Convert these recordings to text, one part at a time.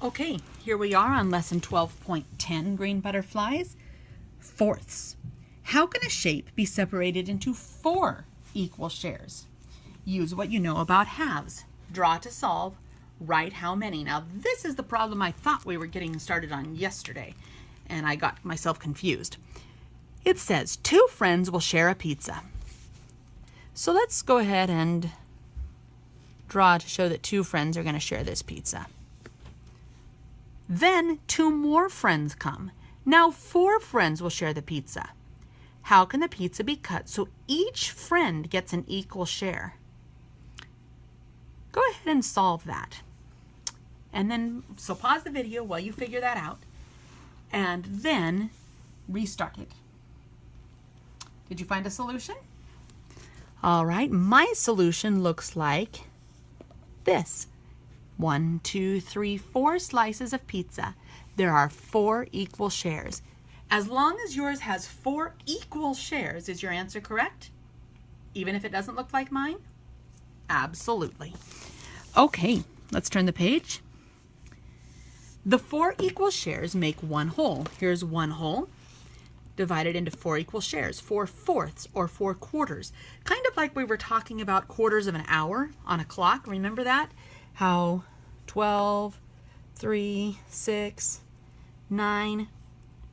Okay, here we are on lesson 12.10, green butterflies. Fourths. How can a shape be separated into 4 equal shares? Use what you know about halves. Draw to solve. Write how many. Now this is the problem I thought we were getting started on yesterday, and I got myself confused. It says 2 friends will share a pizza. So let's go ahead and draw to show that 2 friends are going to share this pizza. Then 2 more friends come. Now 4 friends will share the pizza. How can the pizza be cut so each friend gets an equal share? Go ahead and solve that. And then, so pause the video while you figure that out, and then restart it. Did you find a solution? All right, my solution looks like this. 1, 2, 3, 4 slices of pizza. There are 4 equal shares. As long as yours has 4 equal shares, is your answer correct? Even if it doesn't look like mine? Absolutely. Okay, let's turn the page. The 4 equal shares make 1 whole. Here's 1 whole divided into 4 equal shares, 4 fourths or 4 quarters. Kind of like we were talking about quarters of an hour on a clock. Remember that? How 12, 3, 6, 9.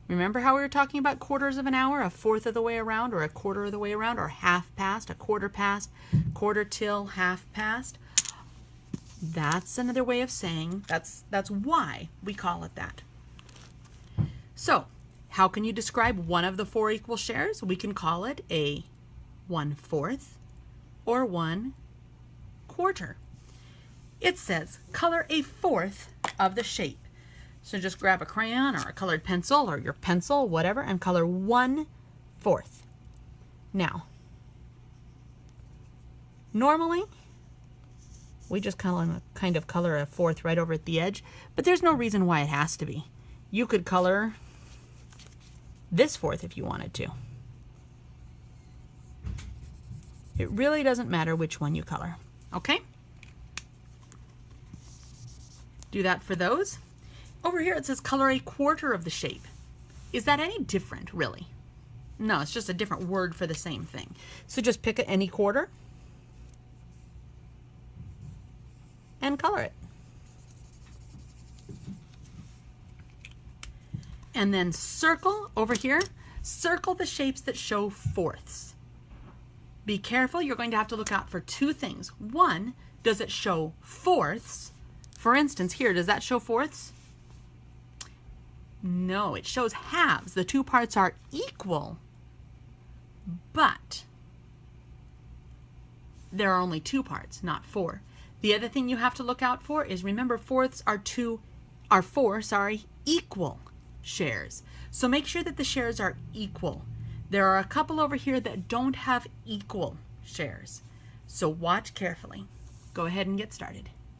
Remember how we were talking about quarters of an hour, a fourth of the way around, or a quarter of the way around, or half past, a quarter past, quarter till, half past? That's another way of saying that's why we call it that. So, how can you describe one of the 4 equal shares? We can call it a 1/4 or 1 quarter. It says color a fourth of the shape. So just grab a crayon or a colored pencil or your pencil, whatever, and color 1/4. Now, normally, we just kind of color a fourth right over at the edge, but there's no reason why it has to be. You could color this fourth if you wanted to. It really doesn't matter which one you color, okay? Do that for those. Over here it says color a quarter of the shape. Is that any different, really? No, it's just a different word for the same thing. So just pick any quarter and color it. And then circle over here, circle the shapes that show fourths. Be careful, you're going to have to look out for 2 things. 1, does it show fourths? For instance, here, does that show fourths? No, it shows halves. The 2 parts are equal, but there are only 2 parts, not 4. The other thing you have to look out for is, remember, fourths are 4 equal shares. So make sure that the shares are equal. There are a couple over here that don't have equal shares. So watch carefully. Go ahead and get started.